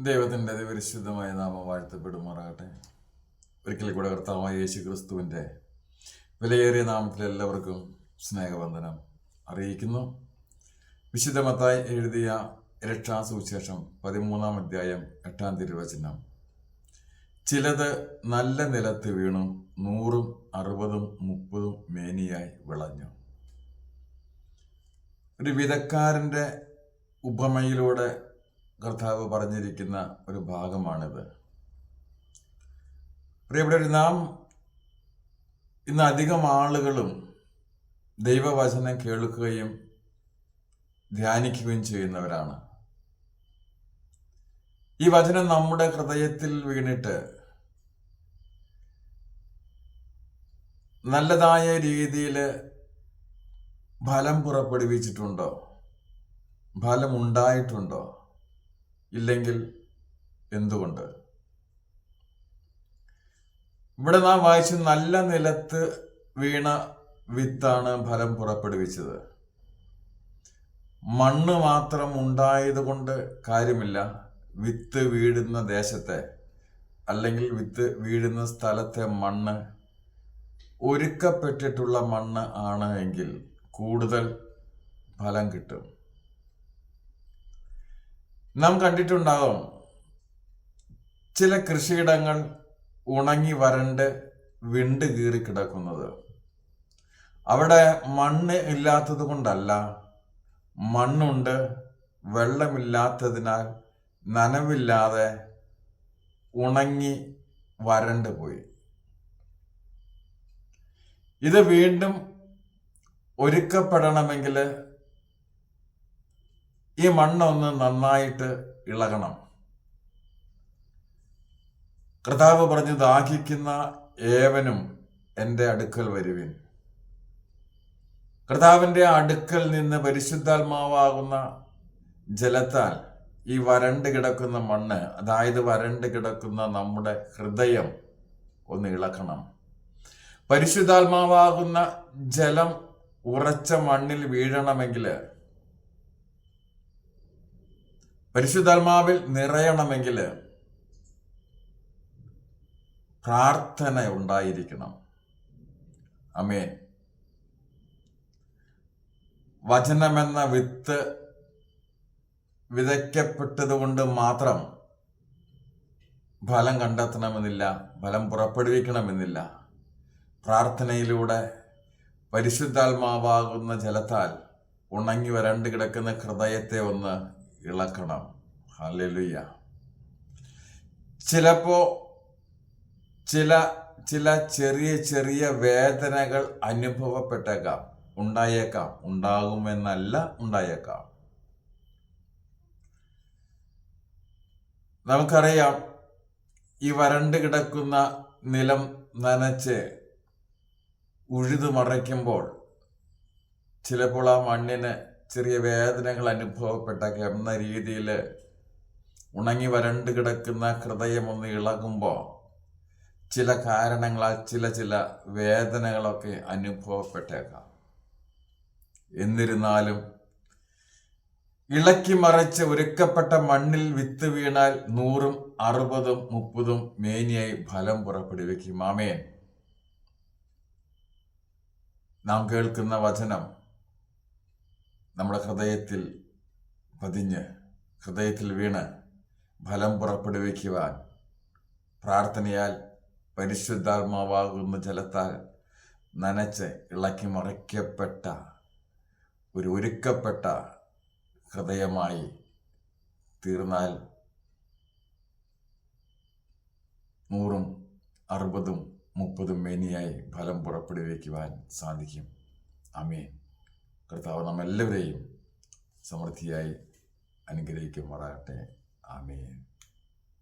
ദൈവത്തിൻ്റെ അതിപരിശുദ്ധമായ നാമം വാഴ്ത്തപ്പെടുമാറാകട്ടെ. ഒരിക്കൽ കൂടെ കർത്താവായ യേശു ക്രിസ്തുവിൻ്റെ വിലയേറിയ നാമത്തിൽ എല്ലാവർക്കും സ്നേഹവന്ദനം അറിയിക്കുന്നു. വിശുദ്ധ മത്തായി എഴുതിയ രക്ഷാസുവിശേഷം 13-ാം അധ്യായം 8-ാം തിരുവചനം. ചിലത് നല്ല നിലത്ത് വീണു 100, 60, 30 മേനിയായി വിളഞ്ഞു. ഒരു വിധക്കാരൻ്റെ ഉപമയിലൂടെ കർത്താവ് പറഞ്ഞിരിക്കുന്ന ഒരു ഭാഗമാണിത്. പ്രിയപ്പെട്ടവർ, നാം ഇന്ന് അധികം ആളുകളും ദൈവവചനം കേൾക്കുകയും ധ്യാനിക്കുകയും ചെയ്യുന്നവരാണ്. ഈ വചനം നമ്മുടെ ഹൃദയത്തിൽ വീണിട്ട് നല്ലതായ രീതിയിൽ ഫലം പുറപ്പെടുവിച്ചിട്ടുണ്ടോ? ഫലം ഉണ്ടായിട്ടുണ്ടോ? ഇല്ലെങ്കിൽ എന്തുകൊണ്ട്? ഇവിടെ നാം വായിച്ചു, നല്ല നിലത്ത് വീണ വിത്താണ് ഫലം പുറപ്പെടുവിച്ചത്. മണ്ണ് മാത്രം ഉണ്ടായത് കൊണ്ട് കാര്യമില്ല. വിത്ത് വീഴുന്ന ദേശത്തെ അല്ലെങ്കിൽ വിത്ത് വീഴുന്ന സ്ഥലത്തെ മണ്ണ് ഒരുക്കപ്പെട്ടിട്ടുള്ള മണ്ണ് ആണ് എങ്കിൽ കൂടുതൽ ഫലം കിട്ടും. നാം കണ്ടിട്ടുണ്ടാകും, ചില കൃഷിയിടങ്ങൾ ഉണങ്ങി വരണ്ട് വിണ്ട് കീറി കിടക്കുന്നത്. അവിടെ മണ്ണ് ഇല്ലാത്തത് കൊണ്ടല്ല, മണ്ണുണ്ട്, വെള്ളമില്ലാത്തതിനാൽ നനവില്ലാതെ ഉണങ്ങി വരണ്ട് പോയി. ഇത് വീണ്ടും ഒരുക്കപ്പെടണമെങ്കിൽ ഈ മണ്ണൊന്ന് നന്നായിട്ട് ഇളകണം. കർത്താവ് പറഞ്ഞു, ദാഹിക്കുന്ന ഏവനും എൻ്റെ അടുക്കൽ വരുവിൻ. കർത്താവിൻ്റെ അടുക്കൽ നിന്ന് പരിശുദ്ധാത്മാവാകുന്ന ജലത്താൽ ഈ വരണ്ട് കിടക്കുന്ന മണ്ണ്, അതായത് വരണ്ട് കിടക്കുന്ന നമ്മുടെ ഹൃദയം ഒന്ന് ഇളക്കണം. പരിശുദ്ധാത്മാവാകുന്ന ജലം ഉറച്ച മണ്ണിൽ വീഴണമെങ്കിൽ, പരിശുദ്ധാത്മാവിൽ നിറയണമെങ്കിൽ പ്രാർത്ഥന ഉണ്ടായിരിക്കണം. ആമേൻ. വചനമെന്ന വിത്ത് വിതയ്ക്കപ്പെട്ടതുകൊണ്ട് മാത്രം ഫലം കണ്ടെത്തണമെന്നില്ല, ഫലം പുറപ്പെടുവിക്കണമെന്നില്ല. പ്രാർത്ഥനയിലൂടെ പരിശുദ്ധാത്മാവാകുന്ന ജലത്താൽ ഉണങ്ങി വരണ്ട് കിടക്കുന്ന ഹൃദയത്തെ ഒന്ന് ഇളക്കണം. ഹല്ലേലൂയ. ചിലപ്പോ ചില ചെറിയ ചെറിയ വേദനകൾ അനുഭവപ്പെട്ടേക്കാം, ഉണ്ടായേക്കാം, ഉണ്ടാകുമെന്നല്ല, ഉണ്ടായേക്കാം. നമുക്കറിയാം, ഈ വരണ്ട് കിടക്കുന്ന നിലം നനച്ച് ഉഴുതു മറയ്ക്കുമ്പോൾ ചിലപ്പോൾ ആ മണ്ണിന് ചെറിയ വേദനകൾ അനുഭവപ്പെട്ടേക്കാം. എന്ന രീതിയിൽ ഉണങ്ങി വരണ്ട് കിടക്കുന്ന ഹൃദയം ഒന്ന് ഇളകുമ്പോൾ ചില കാരണങ്ങളാൽ ചില വേദനകളൊക്കെ അനുഭവപ്പെട്ടേക്കാം. എന്നിരുന്നാലും ഇളക്കി മറിച്ച് ഒരുക്കപ്പെട്ട മണ്ണിൽ വിത്ത് വീണാൽ 100, 60, 30 മേനിയായി ഫലം പുറപ്പെടുവിക്കും. ആമേൻ. നാം കേൾക്കുന്ന വചനം നമ്മുടെ ഹൃദയത്തിൽ പതിഞ്ഞ് ഹൃദയത്തിൽ വീണ് ഫലം പുറപ്പെടുവിക്കുവാൻ പ്രാർത്ഥനയാൽ പരിശുദ്ധാത്മാവാകുന്ന ജലത്താൽ നനച്ച് ഇളക്കി മറിക്കപ്പെട്ട ഒരു ഒരുക്കപ്പെട്ട ഹൃദയമായി തീർന്നാൽ 100, 60, 30 മേനിയായി ഫലം പുറപ്പെടുവിക്കുവാൻ സാധിക്കും. ആമേൻ. കർത്താവ് നമ്മെല്ലാവരെയും സമൃദ്ധിയായി അനുഗ്രഹിക്കുമാറാകട്ടെ. ആമേൻ.